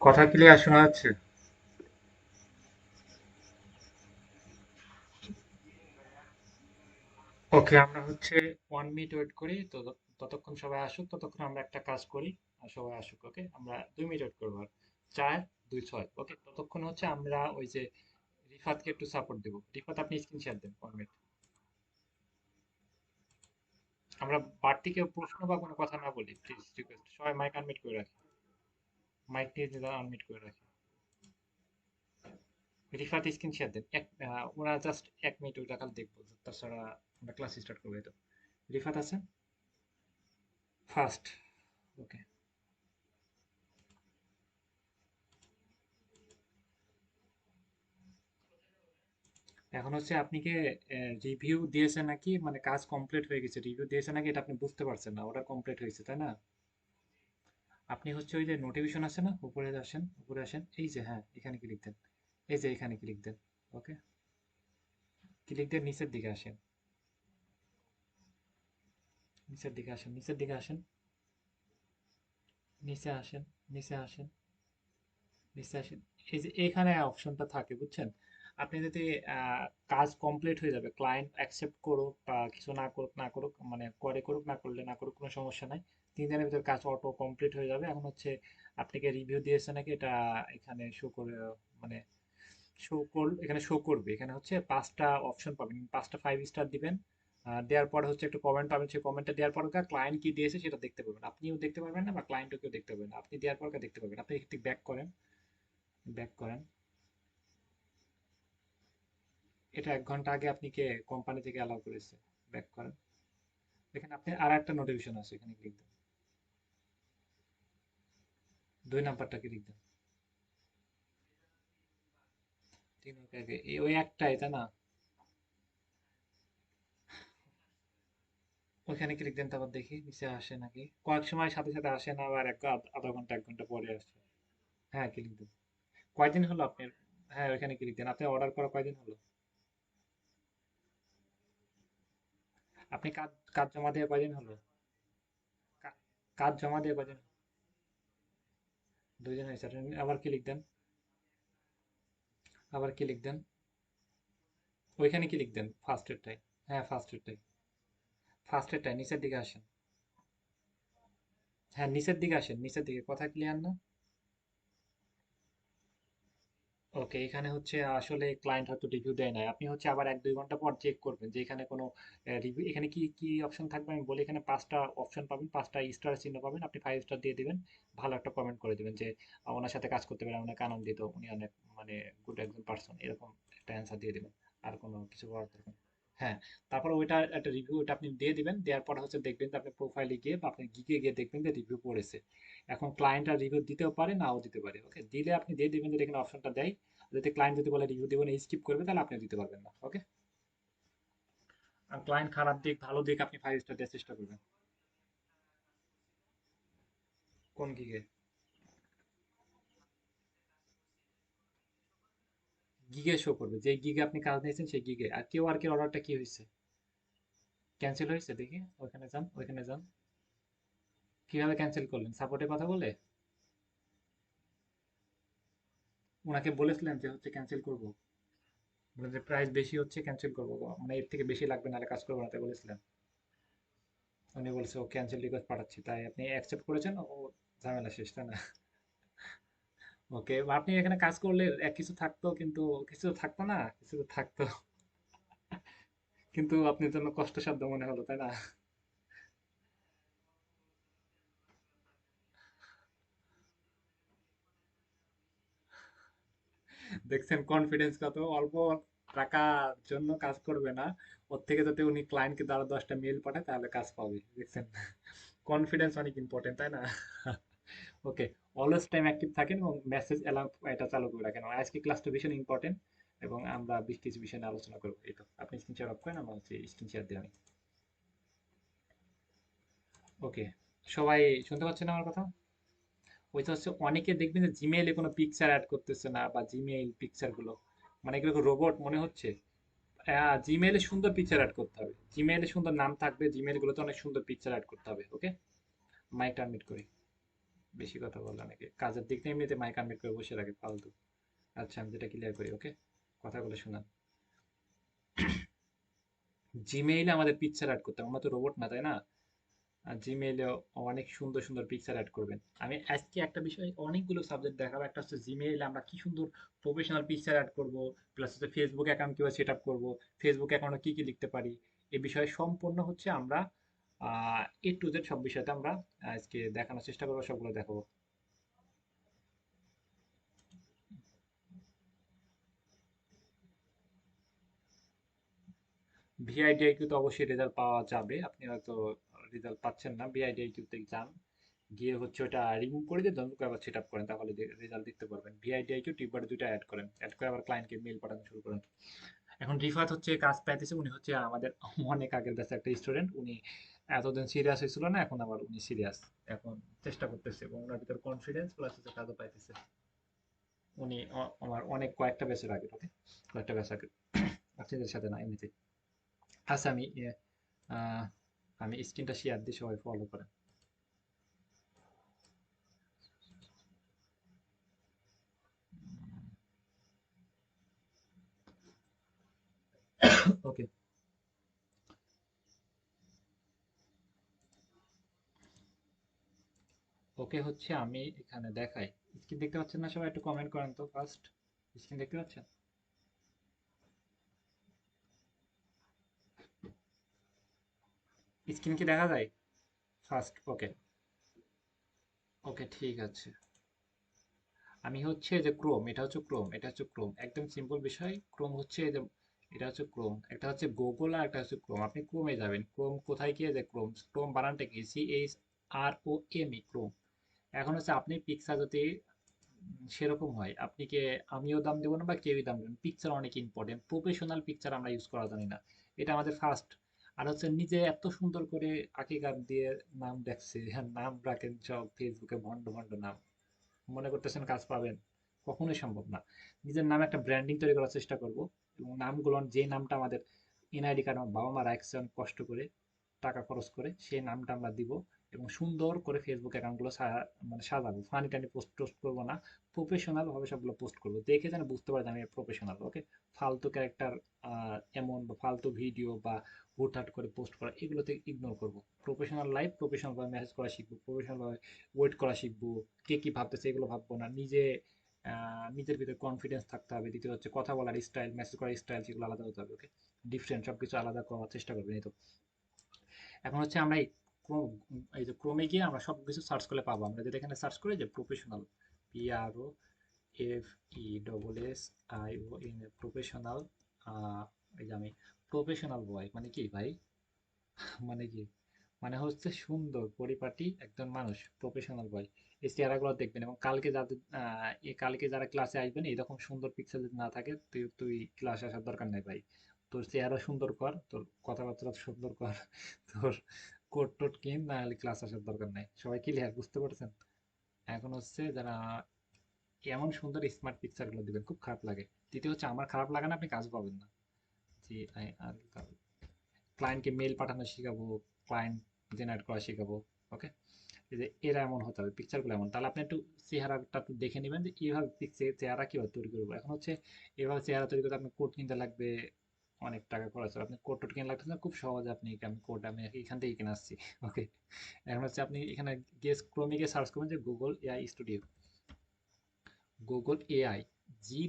কথা ক্লিয়ার শোনা যাচ্ছে? ওকে, আমরা হচ্ছে 1 মিনিট ওয়েট করি তো। ততক্ষণ সবাই আসুক, ততক্ষণ আমরা একটা কাজ করি। আর সবাই আসুক, ওকে? আমরা 2 মিনিট ওয়েট করবো। আর 4 2 6, ওকে? ততক্ষণ হচ্ছে আমরা ওই যে রিফাতকে একটু সাপোর্ট দেবো। রিফাত, আপনি স্ক্রিন শেয়ার দেন 1 মিনিট। আমরা বাড়তি কেউ প্রশ্ন বা কোনো কথা না বলি, প্লিজ রিকোয়েস্ট। সবাই মাইক আনমিউট করে রাখি। মাইক নিয়ে আনমিউট করে রাখি। রিফাত স্ক্রিন শেয়ার দেন। ওরা জাস্ট 1 মিনিট ওইটা খালি দেখবো, তাছাড়া আমরা ক্লাস স্টার্ট করবো। এই তো রিফাত আছেন ফার্স্ট, ওকে? এখন হচ্ছে আপনি কি রিভিউ দিয়েছেন নাকি, মানে কাজ কমপ্লিট হয়ে গেছে রিভিউ দিয়েছেন নাকি, এটা আপনি বুঝতে পারছেন না। ওটা কমপ্লিট হয়েছে, তাই না? আপনি হচ্ছে ওই যে নোটিফিকেশন আছে না, উপরে আসেন, উপরে আসেন, এই যে, হ্যাঁ, এখানে ক্লিক দেন। এই যে এখানে ক্লিক দেন, ওকে? ক্লিক দিয়ে নিচের দিকে আসেন, নিচের দিকে আসেন, নিচের দিকে আসেন, নিচে আসেন, নিচে আসেন, নিচে আসেন। এই যে এখানে অপশনটা থাকে, বুঝছেন? আপনি যদি আহ, কাজ কমপ্লিট হয়ে যাবে, ক্লায়েন্ট অ্যাকসেপ্ট করুক বা কিছু না করুক, না করুক, মানে করে করুক, না করলে না করুক, কোনো সমস্যা নাই। 3 দিনের ভিতর কাজ অটো কমপ্লিট হয়ে যাবে। এখন হচ্ছে আপনাকে রিভিউ দিয়েছে নাকি এটা এখানে শো করে, মানে এখানে শো করবে। এখানে হচ্ছে 5টা অপশন পাবেন, 5টা 5 স্টার দিবেন। দেওয়ার পরে হচ্ছে একটা কমেন্ট পাবেন, সেই কমেন্টটা দেওয়ার পর ক্লায়েন্ট কি দিয়েছে সেটা দেখতে পাবেন। আপনিও দেখতে পারবেন না বা ক্লায়েন্টও কেউ দেখতে পাবেন না। আপনি দেওয়ার পর দেখতে পাবেন। আপনি একটু ব্যাক করেন, ব্যাক করেন। এটা 1 ঘন্টা আগে আপনি কে কোম্পানি থেকে অ্যালাউ করেছে। ব্যাক করেন। এখানে আপনি আর একটা নোটিফিকেশন আছে, এখানে ক্লিক দেন। 2 নাম্বারটা ক্লিক দেন। 3 আগে ওই একটাই, তাই না? ওইখানে ক্লিক দেন, তারপর দেখি নিচে আসে নাকি। কয়েক সময় সাথে সাথে আসে না, আবার আধা ঘন্টা 1 ঘন্টা পরে আসে। হ্যাঁ, ক্লিক দেন। কয়দিন হলো আপনার? হ্যাঁ, ওইখানে ক্লিক দেন। আপনি অর্ডার করা কয়দিন হলো? আপনি কাজ কাজ জমা দিয়ে কয়দিন হলো? কা- কাজ জমা দিয়ে কয়দিন? 2 দিন হয়েছে। আপনি আবার ক্লিক দেন, আবার ক্লিক দেন। ওইখানে ক্লিক দেন ফার্স্টেরটাই। হ্যাঁ, ফার্স্টেরটাই, ফার্স্টেরটাই নিচের দিকে আসেন। হ্যাঁ, নিচের দিকে আসেন, নিচের দিকে। কথা ক্লিয়ার না? ওকে, এখানে হচ্ছে আসলে ক্লায়েন্ট হয়তো রিভিউ দেয় নাই। আপনি হচ্ছে আবার 1 2 ঘন্টা পর চেক করবেন যে এখানে কোনো রিভিউ, এখানে কি কি অপশন থাকবে আমি বলি। এখানে 5টা অপশন পাবেন, 5টা স্টার চিহ্ন পাবেন। আপনি 5 স্টার দিয়ে দিবেন। ভালো একটা কমেন্ট করে দিবেন যে ওনার সাথে কাজ করতে পেরে অনেক আনন্দিত, উনি অনেক, মানে গুড একজন পার্সন, এরকম একটা অ্যান্সার দিয়ে দিবেন। আর কোনো কিছু করার দরকার নেই। হ্যাঁ, তারপর ওইটা একটা রিভিউ, ওটা আপনি দিয়ে দিবেন। দেওয়ার পর হচ্ছে দেখবেন যে আপনি প্রোফাইলে গিয়ে বা আপনি গিগে গিয়ে দেখবেন যে রিভিউ পড়েছে। এখন ক্লায়েন্ট আর রিভিউ দিতেও পারে, নাও দিতে পারে। ওকে, দিলে আপনি দিয়ে দিবেন যে এখানে অপশনটা দেয়। যদি ক্লায়েন্ট যদি বলে রিভিউ দেবেন, এই স্কিপ করবে, তাহলে আপনি দিতে পারবেন না, ওকে? আর ক্লায়েন্ট খারাপ দিক ভালো দিক আপনি 5 স্টার দেওয়ার চেষ্টা করবেন। কোন গিগে? গিগে শো করবে, যে গিগে আপনি কাজ নিয়েছেন সেই গিগে। আর কেউ আর কে অর্ডারটা কি হয়েছে, ক্যান্সেল হয়েছে দেখি। ওইখানে যান, ওইখানে যান। কিভাবে ক্যান্সেল করলেন? সাপোর্টে কথা বলে? ওনাকে বলেছিলেন যে হচ্ছে ক্যান্সেল করবো, মানে যে প্রাইস বেশি হচ্ছে ক্যান্সেল করবো, মানে এর থেকে বেশি লাগবে নাহলে কাজ করবো না, তাই বলেছিলেন? উনি বলছে ও ক্যান্সেল রিকোয়েস্ট পাঠাচ্ছি, তাই আপনি অ্যাকসেপ্ট করেছেন। ও ঝামেলা শেষ, তাই না? ওকে, আপনি এখানে কাজ করলে এক কিছু থাকতো, কিন্তু কিছু তো থাকতো না, কিছু তো থাকতো। কিন্তু আপনার জন্য কষ্টসাধ্য মনে হলো, তাই না? দেখছেন কনফিডেন্স কত! অল্প টাকার জন্য কাজ করবে না, ওর থেকে যদি উনি ক্লায়েন্টকে দ্বারা 10টা মেল পাঠায় তাহলে কাজ পাবে, দেখছেন? কনফিডেন্স অনেক ইম্পর্টেন্ট, তাই না? ওকে, অলওয়েজ টাইম অ্যাক্টিভ থাকেন এবং মেসেজ অ্যালার্ম এটা চালু করে রাখেন। আজকে ক্লাসটা ভীষণ ইম্পর্টেন্ট এবং আমরা বেশ কিছু বিষয় নিয়ে আলোচনা করবো। এই তো আপনি স্ক্রিন শেয়ার অফ করেন, আমরা হচ্ছে স্ক্রিন শেয়ার দিই আমি। ওকে, সবাই শুনতে পাচ্ছেন আমার কথা? ওইটা হচ্ছে অনেকে দেখবেন যে জিমেইলে কোনো পিকচার অ্যাড করতেছে না, বা জিমেইল পিকচার গুলো মানে এগুলো রোবট মনে হচ্ছে। জিমেইলে সুন্দর পিকচার অ্যাড করতে হবে, জিমেইলে সুন্দর নাম থাকবে, জিমেইল গুলোতে অনেক সুন্দর পিকচার অ্যাড করতে হবে, ওকে? মাইক টার্মিট করি। বেশি কথা বলে অনেকে কাজের দিক দিয়ে এমনিতে মাইক আনমিউট করে বসে রাখে ফালতু। আচ্ছা আমি যেটা ক্লিয়ার করি, ওকে, কথাগুলো শোনান। জিমেইলে আমাদের পিকচার অ্যাড করতে হবে, আমরা তো রোবট না, তাই না? আর জিমেইলে অনেক সুন্দর সুন্দর পিকচার অ্যাড করবেন। আমি আজকে একটা বিষয় অনেকগুলো সাবজেক্ট দেখাবো। একটা হচ্ছে জিমেইলে আমরা কি সুন্দর প্রফেশনাল পিকচার অ্যাড করব, প্লাস হচ্ছে ফেসবুক অ্যাকাউন্ট কিভাবে সেট আপ করবো, ফেসবুক অ্যাকাউন্টে কি কি লিখতে পারি, এই বিষয়ে সম্পূর্ণ হচ্ছে আমরা এ টু জেড সব বিষয়তে আমরা আজকে দেখানোর চেষ্টা করবো, সবগুলো দেখাবো। ভিআইডিআইকিউ তো অবশ্যই রেজাল্ট পাওয়া যাবে, আপনি হয়তো রেজাল্ট পাচ্ছেন না। ভিআইডিআইকিউ তে যান, গিয়ে হচ্ছে ওটা রিমুভ করে দিয়ে নতুন করে আবার সেট আপ করেন, তাহলে রেজাল্ট দেখতে পারবেন। ভিআইডিআইকিউ টিপবার দুইটা অ্যাড করেন, অ্যাড করে আবার ক্লায়েন্টকে মেল পাঠানো শুরু করেন। এখন রিফাত হচ্ছে কাজ পাইতেছে, উনি হচ্ছে আমাদের অনেক আগের ব্যাচের একটা স্টুডেন্ট। উনি এতদিন সিরিয়াস হয়েছিল না, এখন আবার উনি সিরিয়াস, এখন চেষ্টা করতেছে এবং ওনার ভিতর কনফিডেন্স প্লাস হচ্ছে কাজও পাইতেছে। উনি আমার অনেক কয়েকটা ব্যাচের আগে, ওকে, কয়েকটা ব্যাচ আগে, আপনাদের সাথে না এমনিতে। আচ্ছা আহ, আমি স্ক্রিনটা শেয়ার দিই, সবাই ফলো করেন। ওকে, ওকে হচ্ছে আমি এখানে দেখাই। স্ক্রিন দেখতে পাচ্ছেন না সবাই? একটু কমেন্ট করেন তো ফার্স্ট। স্ক্রিন দেখতে পাচ্ছেন? স্ক্রিন কি দেখা যায় ফার্স্ট? ওকে, ওকে ঠিক আছে। আমি হচ্ছে যে ক্রোম, এটা হচ্ছে ক্রোম, এটা হচ্ছে ক্রোম, একদম সিম্পল বিষয়। ক্রোম হচ্ছে এই যে, এটা হচ্ছে ক্রোম, একটা হচ্ছে গুগল আর একটা হচ্ছে ক্রোম। আপনি ক্রোমে যাবেন, ক্রোম কোথায় গিয়ে যে ক্রোম, ক্রোম বানানটা কি, CHROME, ক্রোম। এখন হচ্ছে আপনি পিক্সার যদি সেরকম হয়, আপনি কে, আমিও দাম দেবো না বা কেউই দাম দেবেন, পিকচার অনেক ইম্পর্টেন্ট, প্রফেশনাল পিকচার আমরা ইউজ করা জানি না, এটা আমাদের ফার্স্ট। আর হচ্ছে নিজে এত সুন্দর করে আকিকার দিয়ে নাম দেখছে, হ্যাঁ নাম রাখেন সব ফেসবুকে ভন্ড ভন্ড নাম, মনে করতেছেন কাজ পাবেন? কখনোই সম্ভব না। নিজের নামে একটা ব্র্যান্ডিং তৈরি করার চেষ্টা করব, এবং নামগুলো, যে নামটা আমাদের এনআইডি কার্ড আমার বাবা মা রাখছে অনেক কষ্ট করে, টাকা খরচ করে, সেই নামটা আমরা দিব। এবং সুন্দর করে ফেসবুক অ্যাকাউন্টগুলো মানে সাজাবো, ফানি টানি পোস্ট টোস্ট করবো না, প্রফেশনাল ভাবে সবগুলো পোস্ট করবো, দেখে যেন বুঝতে পারে যে আমি প্রফেশনাল, ওকে। ফালতু ক্যারেক্টার এমন বা ফালতু ভিডিও বা হুটহাট করে পোস্ট করা, এগুলোতে ইগনোর করবো। প্রফেশনাল লাইফ প্রফেশনাল ভাবে মেসেজ করা শিখবো, প্রফেশনাল ভাবে ওয়েট করা শিখবো, কে কি ভাবতেছে এগুলো ভাববো না, নিজে নিজের ভিতরে কনফিডেন্স থাকতে হবে। দ্বিতীয় হচ্ছে কথা বলার স্টাইল, মেসেজ করার স্টাইল, সেগুলো আলাদা হতে হবে, ওকে। ডিফারেন্ট সবকিছু আলাদা করার চেষ্টা করবেন, এই তো। এখন হচ্ছে আমরা এই ক্রোম, এই যে ক্রোমে গিয়ে আমরা সব কিছু সার্চ করলে পাবো। আমরা যেটা এখানে সার্চ করি যে প্রফেশনাল, PROFESSION, প্রফেশনাল, এই যে আমি প্রফেশনাল বয় মানে কি ভাই, মানে কি, মানে হচ্ছে সুন্দর পরিপাটি একজন মানুষ, প্রফেশনাল বয়। এই চেহারাগুলো দেখবেন, এবং কালকে যাদের কালকে যারা ক্লাসে আসবেন এরকম সুন্দর পিকচার যদি না থাকে, তুই তুই ক্লাসে আসার দরকার নাই ভাই। তোর চেহারা সুন্দর কর, তোর কথাবার্তা সুন্দর কর, তোর কোট টোট কিন, না হলে ক্লাস আসার দরকার নাই। সবাই ক্লিয়ার, বুঝতে পারছেন? এখন হচ্ছে যারা এমন সুন্দর স্মার্ট পিকচার গুলো দিবেন, খুব খারাপ লাগে। দ্বিতীয় হচ্ছে আমার খারাপ লাগে না, আপনি কাজ পাবেন না। জি, আর ক্লায়েন্টকে মেল পাঠানো শিখাবো, ক্লায়েন্ট জেনারেট করা শিখাবো, ওকে। এই যে এরা এমন হতে হবে, পিকচারগুলো এমন, তাহলে আপনি একটু চেহারাটা একটু দেখে নেবেন যে এইভাবে চেহারা কিভাবে তৈরি করবো। এখন হচ্ছে এভাবে চেহারা তৈরি করতে আপনি কোড কিনতে লাগবে, অনেক টাকা খরচ হবে। আপনি কোড টোড কিনে লাগতেছে না, খুব সহজে আপনি, আমি কোড আমি এখান থেকে কিনে আসছি, ওকে। এখন হচ্ছে আপনি এখানে গিয়ে ক্রোমে গিয়ে সার্চ করবেন যে Google AI studio, Google AI,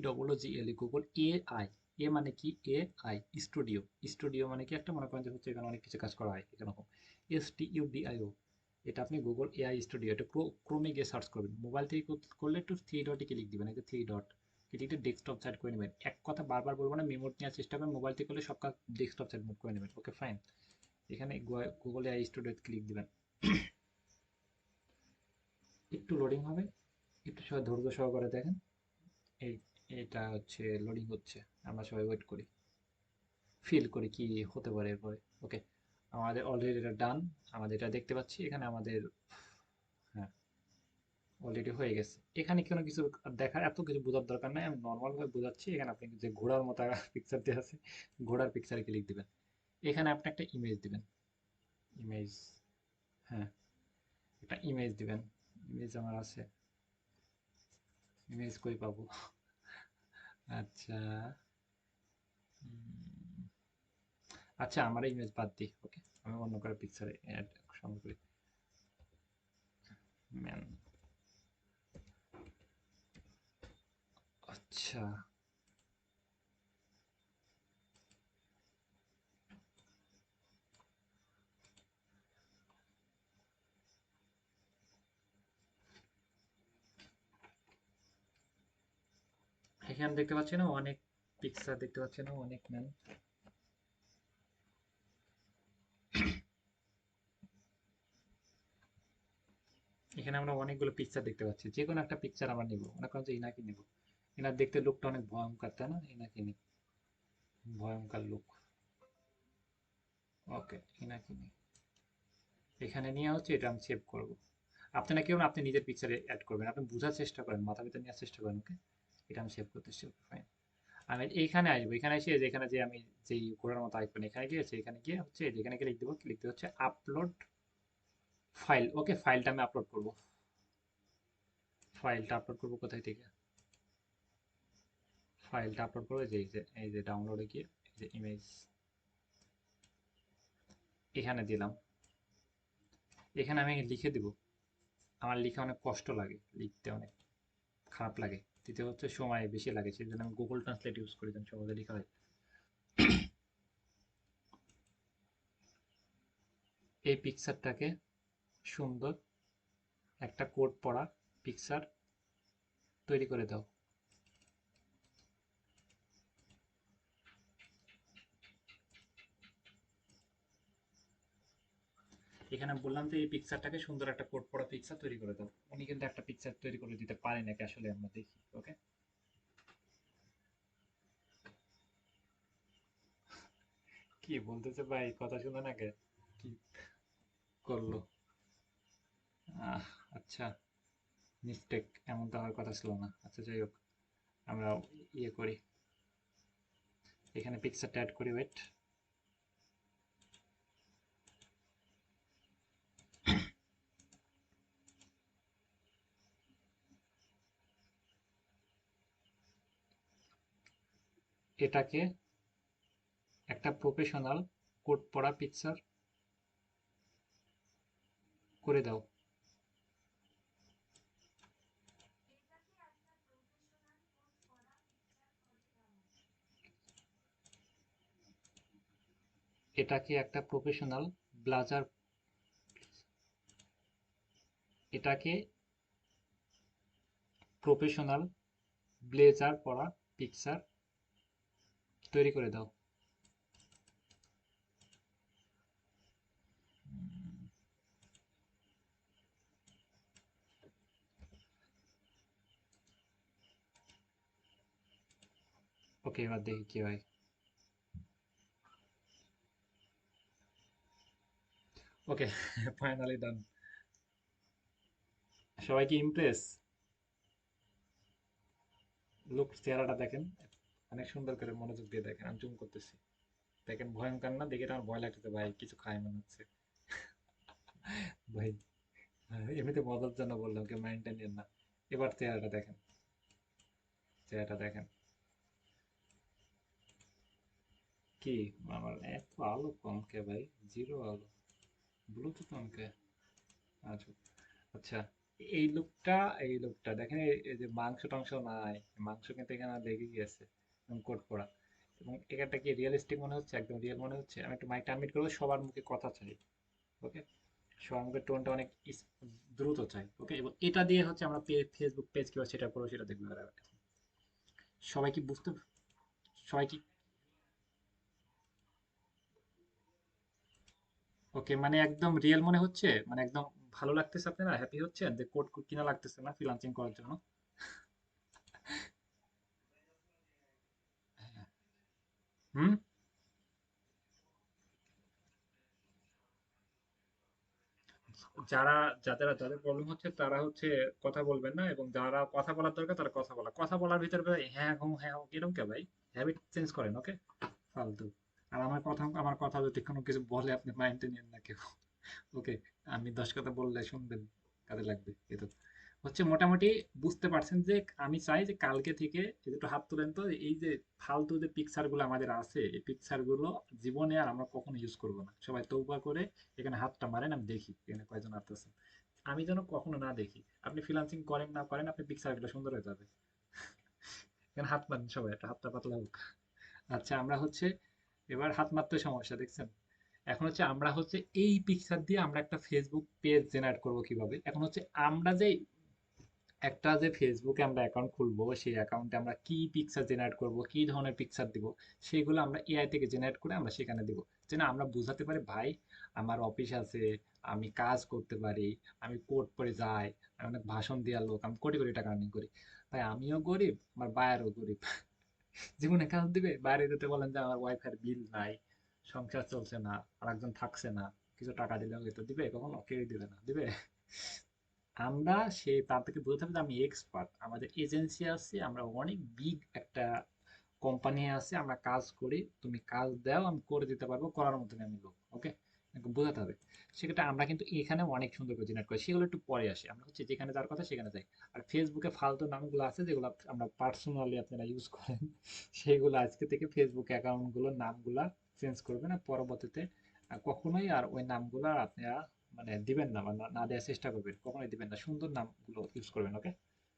GOOGLE, Google AI. A মানে কি, AI স্টুডিও, স্টুডিও মানে কি একটা, মনে করেন যে হচ্ছে এখানে অনেক কিছু কাজ করা হয় এরকম, STUDIO। এটা আপনি গুগল এআই স্টুডিও, এটা ক্রোমে গিয়ে সার্চ করবেন। মোবাইল থেকে করলে একটু থ্রি ডটে ক্লিক দিবেন, এই যে থ্রি ডট, ক্লিক দিয়ে ডেস্কটপ সাইড করে নেবেন। এক কথা বারবার বলবো না, মেমোরি নেওয়ার চেষ্টা করেন, মোবাইল থেকে করলে সব কাজ ডেস্কটপ সাইড মুভ করে নেবেন, ওকে ফাইন। এখানে গুগল এআই স্টুডিওতে ক্লিক দিবেন, একটু লোডিং হবে, একটু সবাই ধৈর্য সহকারে দেখেন। এই, এটা হচ্ছে লোডিং হচ্ছে, আমরা সবাই ওয়েট করি, ফিল করি কি হতে পারে এরপরে, ওকে। আমাদের অলরেডি এটা ডান, আমাদের এটা দেখতে পাচ্ছি এখানে আমাদের, হ্যাঁ অলরেডি হয়ে গেছে। এখানে কোনো কিছু দেখার, এত কিছু বোঝার দরকার নাই, আমি নর্মাল ভাবে বোঝাচ্ছি। এখানে আপনি যে ঘোড়ার মতো পিকচার দিয়ে আছে, ঘোড়ার পিকচারে ক্লিক দিবেন। এখানে আপনি একটা ইমেজ দিবেন, ইমেজ, হ্যাঁ একটা ইমেজ দিবেন। ইমেজ আমার আছে, ইমেজ কই পাবো? আচ্ছা, উম, আচ্ছা আমার ইমেজ বাদ দিই, ওকে, আমি অন্য করে পিকচারে অ্যাড সংগ্রহ করি। ম্যান, আচ্ছা এখানে দেখতে পাচ্ছি না অনেক পিকচার, দেখতে পাচ্ছি না অনেক ম্যান। এখানে আমরা অনেকগুলো পিকচার দেখতে পাচ্ছি, যে কোনো একটা পিকচার আমরা নিব, মনে করেন যে ইনাকে নিব। ইনার দেখতে লুকটা অনেক ভয়ঙ্কর, তাই না? ইনাকে নি, ভয়ঙ্কর লুক। ওকে, ইনাকে নি, এখানে নিয়ে হচ্ছে এটা আমি সেভ করব। আপনি না কেউ না, আপনি নিজের পিকচারে অ্যাড করবেন, আপনি বোঝার চেষ্টা করেন, মাথা ভিতরে নেওয়ার চেষ্টা করেন, ওকে। এটা আমি সেভ করতেছি, ফাইন। আমি এইখানে আসবো, এখানে এসে যেখানে যে আমি যেই ঘোড়ার মতো আইকন এখানে গিয়েছে, এখানে গিয়ে হচ্ছে যেখানে গিয়ে লিখ দেবো, লিখতে হচ্ছে আপলোড ফাইল। ওকে, ফাইলটা আমি আপলোড করব। ফাইলটা আপলোড করব কোথায় থেকে? ফাইলটা আপলোড করবো যে এই যে ডাউনলোডে গিয়ে এই যে ইমেজ এখানে দিলাম। এখানে আমি লিখে দিব, আমার লিখে অনেক কষ্ট লাগে, লিখতে অনেক খারাপ লাগে, দিতে হচ্ছে সময় বেশি লাগে, সেই জন্য আমি গুগল ট্রান্সলেট ইউজ করি, যেন সহজে লেখা হয়। এই পিকচারটাকে সুন্দর একটা কোড পড়া পিকচার তৈরি করে দাও। এখানে বললাম যে এই পিকচারটাকে সুন্দর একটা কোড পড়া পিকচার তৈরি করে দাও। উনি কিন্তু একটা পিকচার তৈরি করে দিতে পারে নাকি আসলে আমরা দেখি, ওকে। কি বলতেছে ভাই, কথা শুনে না কে? কি করলো? আহ, আচ্ছা, মিস্টেক, এমন তো হওয়ার কথা ছিল না। আচ্ছা যাই হোক, আমরা ইয়ে করি, এখানে পিকচারটা অ্যাড করি, ওয়েট। এটাকে একটা প্রফেশনাল কোড পড়া পিকচার করে দাও। এটাকে একটা প্রফেশনাল ব্লাজার, এটাকে প্রফেশনাল ব্লেজার পরা পিকচার তৈরি করে দাও। ওকে, এবার দেখি কি হয়। ওকে, ফাইনালি ডান। সবাই কি ইমপ্রেস? লুক, চেহারাটা দেখেন, অনেক সুন্দর করে মনোযোগ দিয়ে দেখেন, আমি জুম করতেছি। দেখেন ভয়ঙ্কর না? দেখে তো আমার ভয় লাগতেছে ভাই, কিছু খায় মনে হচ্ছে ভাই। এমনিতে মজার জন্য বললাম, কেউ মাইন্ডটা নিন না। এবার চেহারাটা দেখেন, চেহারাটা দেখেন। কি, আমার এত আলো কম কে ভাই? জিরো আলো, ব্লুটুথ অন কে? আচ্ছা, আচ্ছা, এই লুকটা, এই লুকটা দেখেন, এই যে মাংস টাংস নাই, মাংস কিন্তু এখানে লেগে গিয়েছে কোট করা। এবং এখানটা কি রিয়েলিস্টিক মনে হচ্ছে? একদম রিয়েল মনে হচ্ছে। আমি একটু মাইকটা আনমিউট করবো, সবার মুখে কথা চাই, ওকে। সবার মুখের টোনটা অনেক দ্রুত চাই, ওকে। এবং এটা দিয়ে হচ্ছে আমরা ফেসবুক পেজ কিংবা সেটা করবো, সেটা দেখবে এবার। সবাই কি বুঝতে, সবাই কি, ওকে, মানে একদম রিয়েল মনে হচ্ছে, মানে একদম ভালো লাগতেছে, আপনারা হ্যাপি হচ্ছেন যে কোড কিনা লাগতেছে না ফ্রিল্যান্সিং করার জন্য? হুম। যারা, যাদের প্রবলেম হচ্ছে তারা হচ্ছে কথা বলবেন না, এবং যারা কথা বলার দরকার তারা কথা বলা, কথা বলার ভিতরে ভাই হ্যাঁ হুম হ্যাঁ হুম এরকম কে ভাই? হ্যাবিট চেঞ্জ করেন, ওকে। ফালতু। আর আমার কথা যদি কোনো কিছু বলে আপনি মাইন্ডে নেন না কেউ, ওকে। আমি 10 কথা বললে শুনবেন, কাজে লাগবে। এই তো হচ্ছে মোটামুটি বুঝতে পারছেন যে আমি চাই যে কালকে থেকে এই যে একটু হাত তুলেন তো, এই যে ফালতু যে পিকচার গুলো আমাদের আছে এই পিকচার গুলো জীবনে আর আমরা কখনো ইউজ করব না। সবাই তৌবা করে এখানে হাতটা মারেন, আমি দেখি এখানে কয়জন আসতেছে। আমি যেন কখনো না দেখি। আপনি ফ্রিল্যান্সিং করেন না করেন, আপনি পিকচার গুলো সুন্দর হয়ে যাবে। এখানে হাত মারেন সবাই, একটা হাতটা পাতলা হোক। আচ্ছা আমরা হচ্ছে এবার হাত মারতে সমস্যা দেখছেন। এখন হচ্ছে আমরা হচ্ছে এই পিকচার দিয়ে আমরা একটা ফেসবুক পেজ জেনারেট করব কিভাবে। এখন হচ্ছে আমরা যে একটা যে ফেসবুকে আমরা অ্যাকাউন্ট খুলবো সেই অ্যাকাউন্টে আমরা কি পিকচার জেনারেট করব, কি ধরনের পিকচার দিব, সেগুলো আমরা এআই থেকে জেনারেট করে আমরা সেখানে দিব। যে না আমরা বুঝাতে পারি ভাই আমার অফিস আছে, আমি কাজ করতে পারি, আমি কোর্ট পরে যাই, আমি অনেক ভাষণ দেওয়ার লোক, আমি কোটি কোটি টাকা আর্নিং করি। ভাই আমিও গরিব, আমার বায়ারও গরিব। জীবনে কাজ দিবে? বাইরে যেতে বলেন যে আমার ওয়াইফাই বিল নাই, সংসার চলছে না, আর একজন থাকছে না, কিছু টাকা দিলে হয়তো দিবে, কখনো কেউই দিবে না, দিবে? আমরা সে তার থেকে বোঝাতে হবে যে আমি এক্সপার্ট, আমাদের এজেন্সি আছে, আমরা অনেক বিগ একটা কোম্পানি আছে, আমরা কাজ করি, তুমি কাজ দাও আমি করে দিতে পারবো, করার মতন আমি লোক। ওকে, বোঝাতে হবে। সেক্ষেত্রে আমরা কিন্তু এখানে অনেক সুন্দর করে জেনারেট করি, সেগুলো একটু পরে আসে। আমরা হচ্ছে যেখানে যার কথা সেখানে যাই। আর ফেসবুকে ফালতু নামগুলো আছে যেগুলো আমরা পার্সোনালি আপনারা ইউজ করেন, সেগুলো আজকে থেকে ফেসবুক অ্যাকাউন্টগুলোর নামগুলা চেঞ্জ করবেন। আর পরবর্তীতে কখনোই আর ওই নামগুলো আর আপনারা মানে দিবেন না, বা না না দেওয়ার চেষ্টা করবেন, কখনোই দিবেন না, সুন্দর নামগুলো ইউজ করবেন। ওকে,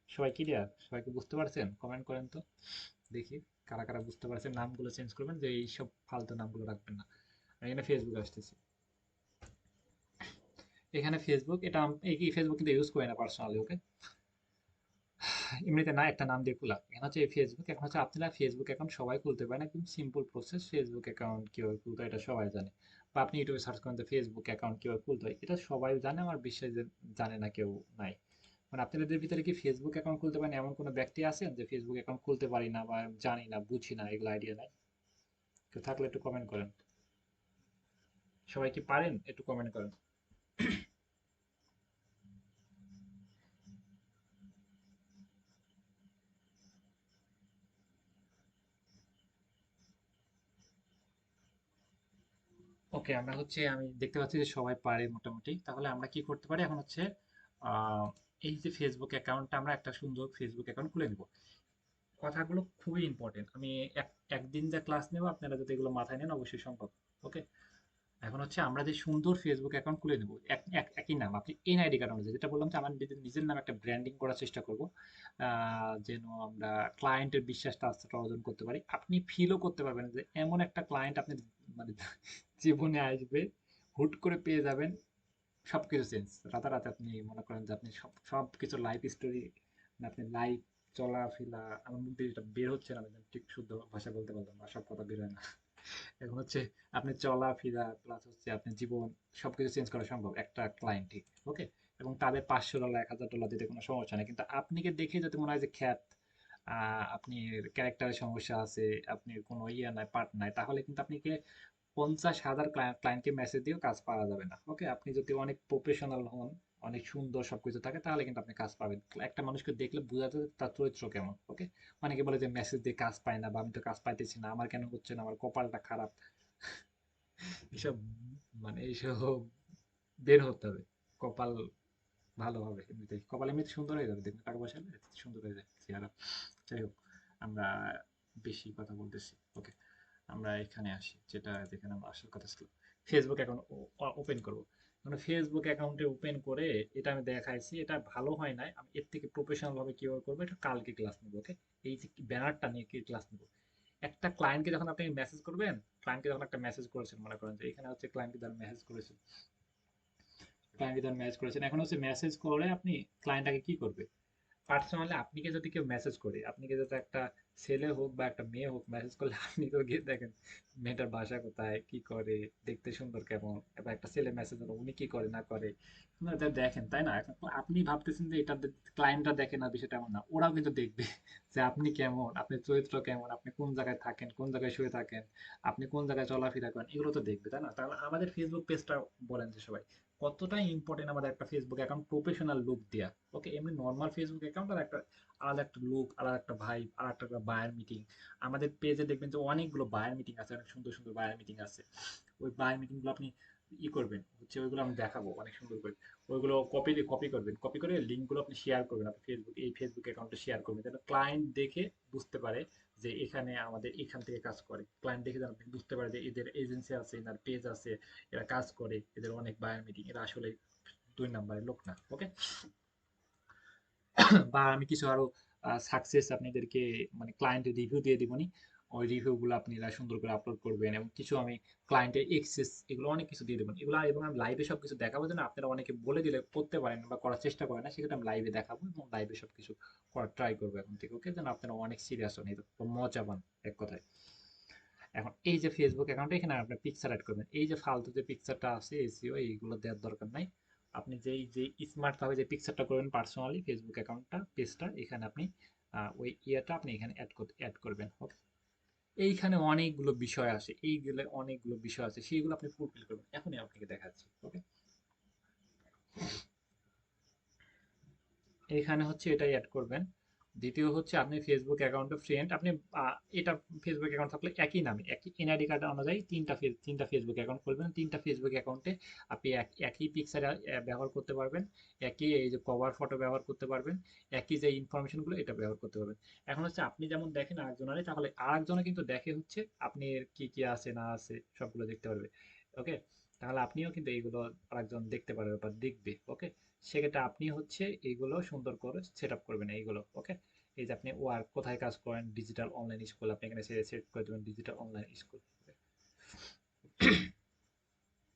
সবাই ক্লিয়ার? সবাইকে বুঝতে পারছেন? কমেন্ট করেন তো দেখি কারা কারা বুঝতে পারছেন। নামগুলো চেঞ্জ করবেন, যে এইসব ফালতু নামগুলো রাখবেন না। আর এখানে ফেসবুক আসতেছি, এখানে ফেসবুক, এটা এই ফেসবুক কিন্তু ইউজ করি না পার্সোনালি। ওকে, এমনিতে না একটা নাম দিয়ে খোলা, এখন হচ্ছে এই ফেসবুক। এখন হচ্ছে আপনারা ফেসবুক অ্যাকাউন্ট সবাই খুলতে পারেন, একদম সিম্পল প্রসেস। ফেসবুক অ্যাকাউন্ট কিভাবে খুলতে হয় এটা সবাই জানে, বা আপনি ইউটিউবে সার্চ করেন যে ফেসবুক অ্যাকাউন্ট কিভাবে খুলতে হয়, এটা সবাই জানে। আমার বিশ্বাস যে জানে না কেউ নাই। মানে আপনাদের ভিতরে কি ফেসবুক অ্যাকাউন্ট খুলতে পারেন এমন কোনো ব্যক্তি আছেন যে ফেসবুক অ্যাকাউন্ট খুলতে পারি না বা জানি না বুঝি না, এগুলো আইডিয়া নাই? কেউ থাকলে একটু কমেন্ট করেন। সবাই কি পারেন একটু কমেন্ট করেন। ওকে, আমরা হচ্ছে আমি দেখতে পাচ্ছি যে সবাই পারে মোটামুটি। তাহলে আমরা কি করতে পারি এখন হচ্ছে আহ, এই যে ফেসবুক অ্যাকাউন্টটা, আমরা একটা সুন্দর ফেসবুক অ্যাকাউন্ট খুলে নিব। কথাগুলো খুবই ইম্পর্টেন্ট। আমি একদিন যা ক্লাস নেব, আপনারা যদি এগুলো মাথায় নেন অবশ্যই সম্ভব। ওকে, এখন হচ্ছে আমরা যে সুন্দর ফেসবুক অ্যাকাউন্ট খুলে নেব, একই নাম, আপনি এনআইডি কার্ড অনুযায়ী, যেটা বললাম যে আমার নিজের নিজের নামে একটা ব্র্যান্ডিং করার চেষ্টা করব, যেন আমরা ক্লায়েন্টের বিশ্বাসটা আস্তে আস্তে অর্জন করতে পারি। আপনি ফিলও করতে পারবেন যে এমন একটা ক্লায়েন্ট আপনি মানে জীবনে আসবে, হুট করে পেয়ে যাবেন, সবকিছু চেঞ্জ রাতারাতি। আপনি মনে করেন যে আপনি সব সবকিছু লাইফ স্টোরি, আপনি লাইফ চলাফেরা, আমার মুখ দিয়ে যেটা বের হচ্ছে না, আমি ঠিক শুদ্ধ ভাষা বলতে পারলাম না, সব কথা বের হয় না। এখন হচ্ছে আপনি চলাফেরা প্লাস হচ্ছে আপনার জীবন, সবকিছু চেঞ্জ করা সম্ভব একটা ক্লায়েন্টই। ওকে, এবং তাদের $500 $1000 দিতে কোনো সমস্যা নেই। কিন্তু আপনিকে দেখে যদি মনে হয় যে খ্যাত, আপনি ক্যারেক্টারের সমস্যা আছে, আপনি কোনো ইয়ে নাই, পার্ট নাই, তাহলে কিন্তু আপনাকে 50,000 ক্লায়েন্টকে মেসেজ দিয়েও কাজ পাওয়া যাবে না। ওকে, আপনি যদি অনেক প্রফেশনাল হন, অনেক সুন্দর সবকিছু থাকে, তাহলে কিন্তু আপনি কাজ পাবেন। একটা মানুষকে দেখলে বোঝা যায় তার চরিত্র কেমন। ওকে, অনেকে বলে যে মেসেজ দিয়ে কাজ পায় না, বা আমি তো কাজ পাইতেছি না, আমার কেন হচ্ছে না, আমার কপালটা খারাপ, এসব মানে এইসব বের হতে হবে। কপাল ভালো হবে, এমনিতেই কপাল এমনিতে সুন্দর হয়ে যাবে, দেখবেন টাকা পয়সা হলে সুন্দর হয়ে যায় চেহারা। যাই হোক, আমরা বেশি কথা বলতেছি। ওকে, আমরা এখানে আসি, যেটা যেখানে আমরা আসার কথা ছিল। ফেসবুক অ্যাকাউন্ট ওপেন করব। মানে ফেসবুক অ্যাকাউন্টে ওপেন করে এটা আমি দেখাইছি, এটা ভালো হয় নাই, আমি এর থেকে প্রফেশনাল ভাবে কিভাবে করবো এটা কালকে ক্লাস নেবো। ওকে, এই যে ব্যানারটা নিয়ে কি ক্লাস নেবো। একটা ক্লায়েন্টকে যখন আপনি মেসেজ করবেন, ক্লায়েন্টকে যখন একটা মেসেজ করেছেন, মনে করেন যে এখানে হচ্ছে ক্লায়েন্টকে যারা মেসেজ করেছেন, ক্লায়েন্টকে যারা মেসেজ করেছেন, এখন হচ্ছে মেসেজ করে আপনি ক্লায়েন্টটাকে কি করবে। পার্সোনালি আপনাকে যদি কেউ মেসেজ করে, আপনাকে যদি একটা ছেলে হোক বা একটা মেয়ে হোক মেসেজ করলে, আপনি তো গিয়ে দেখেন মেয়েটার বাসা কোথায়, কি করে, দেখতে সুন্দর কেমন, এবার একটা ছেলে মেসেজ হলো উনি কি করে না করে, আপনারা যা দেখেন তাই না। এখন আপনি ভাবতেছেন যে এটা ক্লায়েন্টরা দেখে না, বিষয়টা এমন না, ওরাও কিন্তু দেখবে যে আপনি কেমন, আপনার চরিত্র কেমন, আপনি কোন জায়গায় থাকেন, কোন জায়গায় শুয়ে থাকেন, আপনি কোন জায়গায় চলাফেরা করেন, এগুলো তো দেখবে তাই না। তাহলে আমাদের ফেসবুক পেজটা বলেন যে সবাই কতটা ইম্পর্টেন্ট আমাদের একটা ফেসবুক অ্যাকাউন্ট প্রফেশনাল লুক দেয়া। ওকে, এমনি নর্মাল ফেসবুক অ্যাকাউন্ট আর একটা আলাদা একটা লুক, আলাদা একটা ভাইব, আর একটা বায়ার মিটিং। আমাদের পেজে দেখবেন যে অনেকগুলো বায়ার মিটিং আছে, অনেক সুন্দর সুন্দর বায়ার মিটিং আছে। ওই বায়ার মিটিং গুলো আপনি করবেন হচ্ছে ওইগুলো আমি দেখাবো অনেক সুন্দর করে। ওইগুলো কপি করবেন, কপি করে লিঙ্কগুলো আপনি শেয়ার করবেন, আপনি ফেসবুক অ্যাকাউন্টে শেয়ার করবেন, যেন ক্লায়েন্ট দেখে বুঝতে পারে যে এখানে আমাদের এখান থেকে কাজ করে। ক্লায়েন্ট দেখে যেন আপনি বুঝতে পারে যে এদের এজেন্সি আছে, এনার পেজ আছে, এরা কাজ করে, এদের অনেক বায়ার মিটিং, এরা আসলে 2 নম্বরের লোক না। ওকে। বা আমি কিছু আরো সাকসেস আপনাদেরকে মানে ক্লায়েন্টের রিভিউ দিয়ে দিবনি, ওই রিভিউ গুলো আপনারা সুন্দর করে আপলোড করবেন, এবং কিছু আমি ক্লায়েন্টের এক্সেস এগুলো অনেক কিছু দিয়ে দেবেন এগুলো, এবং আমি লাইভে সবকিছু দেখাবো, যেন আপনারা অনেকে বলে দিলে করতে পারেন বা করার চেষ্টা করেন না, সেক্ষেত্রে আমি লাইভে দেখাবো এবং লাইভে সবকিছু করার ট্রাই করবো এখন থেকে। ওকে, যেন আপনারা অনেক সিরিয়াস হন, এটা মজা পান এক কথায়। এখন এই যে ফেসবুক অ্যাকাউন্টে এখানে আপনার পিকচার অ্যাড করবেন, এই যে ফালতু যে পিকচারটা আছে এসইও এইগুলো দেওয়ার দরকার নাই। আপনি যে স্মার্ট ভাবে যে পিকচারটা করবেন পার্সোনালি ফেসবুক অ্যাকাউন্টটা পেজটা, এখানে আপনি ওই ইয়েটা আপনি এখানে অ্যাড করবেন। ওকে। এইখানে অনেকগুলো বিষয় আছে, এইগুলো অনেকগুলো বিষয় আছে, সেইগুলো আপনি ফুলফিল করবেন, এখনই আপনাকে দেখাচ্ছি। ওকে। এখানে হচ্ছে এটাই অ্যাড করবেন। দ্বিতীয় হচ্ছে আপনি ফেসবুক অ্যাকাউন্টে ফ্রেন্ড আপনি এটা ফেসবুক অ্যাকাউন্ট থাকলে একই নামে একই এনআইডি কার্ড অনুযায়ী তিনটা ফেসবুক অ্যাকাউন্ট খুলবেন, তিনটা ফেসবুক অ্যাকাউন্টে আপনি একই পিকচার ব্যবহার করতে পারবেন, একই এই যে কভার ফটো ব্যবহার করতে পারবেন, একই যে ইনফরমেশনগুলো এটা ব্যবহার করতে পারবেন। এখন হচ্ছে আপনি যেমন দেখেন আরেকজনের, তাহলে আরেকজনে কিন্তু দেখে হচ্ছে আপনি কি কি আছে না আছে সবগুলো দেখতে পারবে। ওকে। তাহলে আপনিও কিন্তু এইগুলো আরেকজন দেখতে পারবে বা দেখবে। ওকে। সেক্ষেত্রে আপনি হচ্ছে এইগুলো সুন্দর করে সেট আপ করবেন এইগুলো। ওকে। এই যে আপনি ওয়ার্ক কোথায় কাজ করেন, ডিজিটাল অনলাইন স্কুল, আপনি এখানে সেট করে দেবেন ডিজিটাল অনলাইন স্কুল।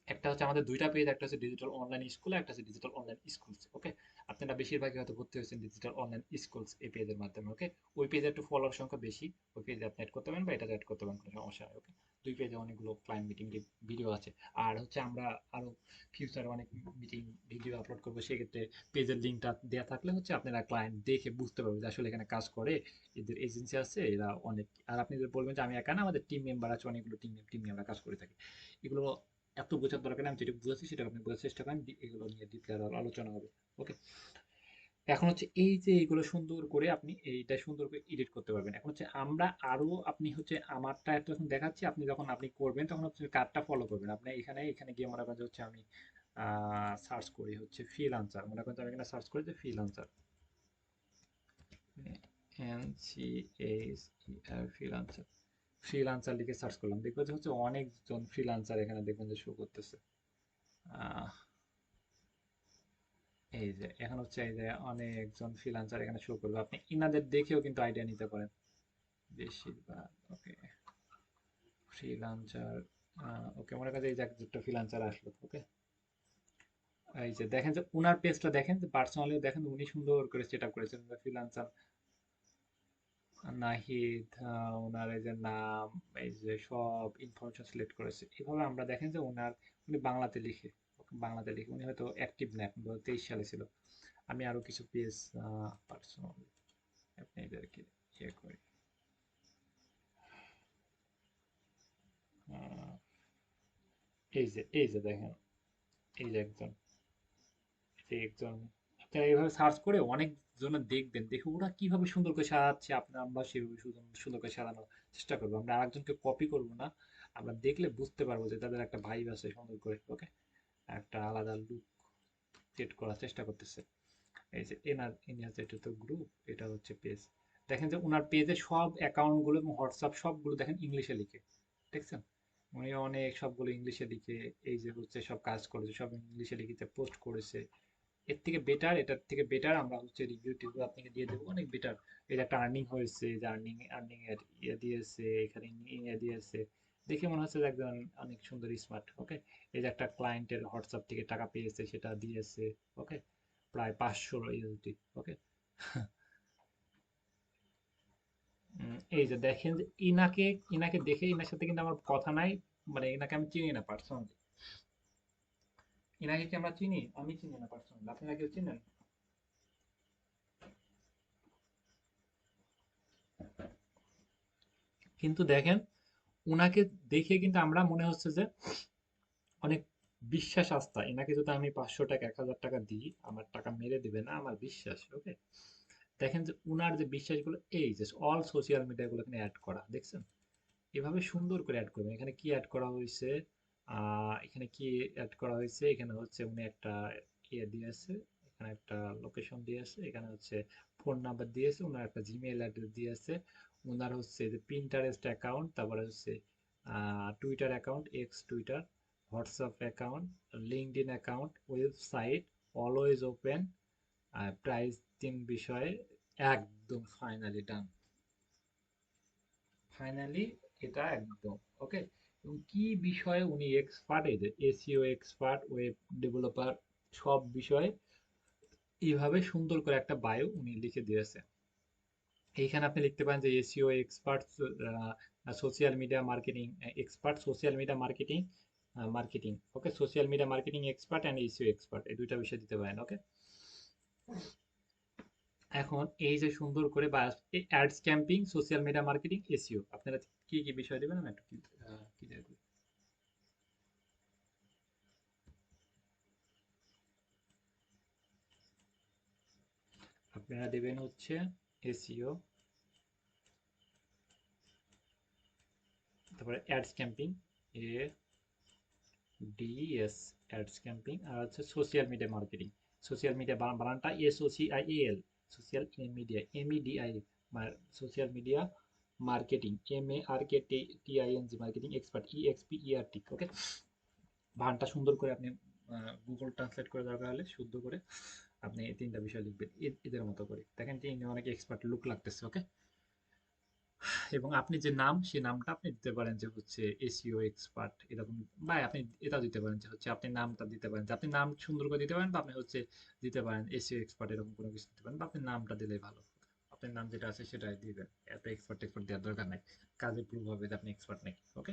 একটা হচ্ছে আমাদের দুইটা পেজ, একটা হচ্ছে ডিজিটাল অনলাইন স্কুল, একটা হচ্ছে ডিজিটাল অনলাইন স্কুলস। ওকে। আপনারা বেশিরভাগই হয়তো ভর্তি হয়েছেন ডিজিটাল অনলাইন স্কুলস এই পেজের মাধ্যমে। ওকে। ওই পেজে একটু ফলোয়ার সংখ্যা বেশি, ওই পেজে আপনি অ্যাড করতে পারেন বা এটাতে অ্যাড করতে পারেন, কোনো সমস্যা নেই। ওকে। দুই পেজে অনেকগুলো ক্লায়েন্ট মিটিং ভিডিও আছে। আর হচ্ছে আমরা আরো ফিউচারে অনেক মিটিং ভিডিও আপলোড করবো, সেক্ষেত্রে পেজের লিঙ্কটা দেওয়া থাকলে হচ্ছে আপনারা ক্লায়েন্ট দেখে বুঝতে পারবে যে আসলে এখানে কাজ করে, এদের এজেন্সি আছে, এরা অনেক। আর আপনি যদি বলবেন যে আমি একা না, আমাদের টিম মেম্বার আছে অনেকগুলো, টিম নিয়ে আমরা কাজ করে থাকি, এগুলো এত বোঝার দরকার নেই, আমি যেটা বুঝাচ্ছি সেটা আপনি বোঝার চেষ্টা করেন, এগুলো নিয়ে ডিপলি আরো আলোচনা হবে। ওকে। এখন হচ্ছে এই যে এইগুলো সুন্দর করে আপনি এইটা সুন্দর করে এডিট করতে পারবেন। এখন হচ্ছে আমরা আরো আপনি হচ্ছে আমারটা একটা যখন দেখাচ্ছি, আপনি যখন আপনি করবেন তখন হচ্ছে কার্ডটা ফলো করবেন। আপনি এখানে গিয়ে মনে করেন যে হচ্ছে আমি সার্চ করি হচ্ছে ফ্রিল্যান্সার, মনে করেন যে আমি এখানে সার্চ করি যে ফ্রিল্যান্সার, ফ্রিল্যান্সার, ফ্রিল্যান্সার লিখে সার্চ করলাম, দেখবেন যে হচ্ছে অনেকজন ফ্রিল্যান্সার এখানে দেখবেন যে শো করতেছে। আহ, এই যে এখন হচ্ছে এই যে অনেকজন ফ্রিল্যান্সার এখানে শো করবে, আপনি ইনাদের দেখেও কিন্তু আইডিয়া নিতে পারেন বেশিরভাগ। ওকে। ফ্রিল্যান্সার, ওকে, মনে করেন যে এই যে একটা ফ্রিল্যান্সার আসলো। ওকে। এই যে দেখেন যে উনার পেজটা দেখেন যে পার্সোনালি দেখেন উনি সুন্দর করে সেট আপ করেছেন ফ্রিল্যান্সার নাহিদ, ওনার এই যে নাম, এই যে সব ইনফরমেশন সিলেক্ট করেছে, এভাবে আমরা দেখেন যে উনি বাংলাতে লিখে, বাংলাতে লিখে উনি হয়তো অ্যাক্টিভ না, এখন 2023 সালে ছিল। আমি আরো কিছু পেজ পার্সোনাল আপনাদেরকে ইয়ে করি। আহ, এই যে দেখেন, এই যে একজন আপনারা এইভাবে সার্চ করে অনেক জন দেখবেন, দেখে ওরা কিভাবে সুন্দর করে সাজাচ্ছে, আমরা সেভাবে সুন্দর করে সাজানোর চেষ্টা করবো। আমরা আরেকজনকে কপি করবো না, আমরা দেখলে বুঝতে পারবো যে তাদের একটা ভাইব আছে সুন্দর করে। ওকে। একটা আলাদা লুক ক্রিয়েট করার চেষ্টা করতেছে। এই যে ইনি হচ্ছে, এটা তো গ্রুপ, এটা হচ্ছে পেজ। দেখেন যে ওনার পেজে সব অ্যাকাউন্ট গুলো এবং হোয়াটসঅ্যাপ সবগুলো দেখেন ইংলিশে লিখে, দেখছেন? উনি অনেক সবগুলো ইংলিশে লিখে, এই যে হচ্ছে সব কাজ করেছে সব ইংলিশে লিখে পোস্ট করেছে। এর থেকে বেটার, এটার থেকে বেটার আমরা হচ্ছে রিভিউ টিভিউ আপনাকে দিয়ে দেবো, অনেক বেটার। এই যে একটা আর্নিং হয়েছে, যে আর্নিং আর্নিং এর ইয়ে দিয়েছে, এখানে ইয়ে দিয়েছে, দেখে মনে হচ্ছে যে একজন অনেক সুন্দর স্মার্ট। ওকে। এই যে একটা ক্লায়েন্টের হোয়াটসঅ্যাপ থেকে টাকা পেয়েছে সেটা দিয়েছে। ওকে। প্রায় 500 ইউএসডি। ওকে। এই যে দেখেন যে ইনাকে দেখে ইনার সাথে কিন্তু আমার কথা নাই, মানে ইনাকে আমি চিনি না পার্সোনালি। ইনাকে কি আমরা চিনি? আমি চিনি না পার্সোনালি, আপনারা কেউ চিনেন? কিন্তু দেখেন উনাকে দেখে কিন্তু আমরা মনে হচ্ছে যে অনেক বিশ্বাস আস্থা, এনাকে যদি আমি 500 টাকা 1000 টাকা দিই আমার টাকা মেরে দিবে না, আমার বিশ্বাস। ওকে। দেখেন যে উনার যে বিশ্বাসগুলো, এই যে অল সোশ্যাল মিডিয়া গুলো এখানে অ্যাড করা, দেখছেন? এভাবে সুন্দর করে অ্যাড করবেন। এখানে কি অ্যাড করা হয়েছে? এখানে কি অ্যাড করা হয়েছে, এখানে হচ্ছে উনি একটা ইয়ে দিয়েছে, এখানে একটা লোকেশন দিয়েছে, এখানে হচ্ছে ফোন নাম্বার দিয়েছে, ওনার একটা জিমেইল অ্যাড্রেস দিয়েছে, ওনার হচ্ছে যে পিন্টারেস্ট অ্যাকাউন্ট, তারপরে হচ্ছে Twitter account, x Twitter, WhatsApp account, LinkedIn account, website always open, price 3 বিষয়ে একদম ফাইনালি ডান। ফাইনালি এটা একদম ওকে। এবং কি বিষয়ে উনি এক্সপার্ট, এই যে এসইও এক্সপার্ট, ওয়েব ডেভেলপার, সব বিষয়ে এইভাবে সুন্দর করে একটা বায়ো উনি লিখে দিয়েছে। এইখানে আপনি লিখতে পারেন যে SEO expert, social media marketing expert, social media marketing marketing, okay, social media marketing expert and SEO expert, এই দুইটা বিষয় দিতে পারেন ওকে। এখন এই যে সুন্দর করে বা ads camping, social media marketing, SEO, আপনারা কি কি বিষয় দেবেন আমি একটু কি দেবো। আপনারা দেবেন হচ্ছে এসইও, তারপরে অ্যাডস ক্যাম্পিং, এ ডিএস, অ্যাডস ক্যাম্পিং, আর হচ্ছে social media marketing. Social media বানানটা SOCIAL, social media MEDI, social media marketing, MARKETING, marketing expert EXPERT, ওকে। বানানটা সুন্দর করে আপনি গুগল ট্রান্সলেট করে দরকার হলে শুদ্ধ করে আপনি এই তিনটা বিষয় লিখবেন এদের মতো করে, দেখেন যে ইনি অনেক এক্সপার্ট লুক লাগতেছে ওকে। এবং আপনি যে নাম, সেই নামটা আপনি দিতে পারেন যে হচ্ছে এসইও এক্সপার্ট এরকম, বা আপনি এটাও দিতে পারেন যে হচ্ছে আপনি নামটা দিতে পারেন, যে আপনি নাম সুন্দর করে দিতে পারেন, বা আপনি হচ্ছে দিতে পারেন এসইও এক্সপার্ট এরকম কোনো কিছু দিতে পারেন, বা আপনি নামটা দিলেই ভালো। আপনার নাম যেটা আছে সেটাই দিবেন, এত এক্সপার্ট টেক্সপার্ট দেওয়ার দরকার নাই, কাজে প্রুভ হবে যে আপনি এক্সপার্ট নাকি ওকে।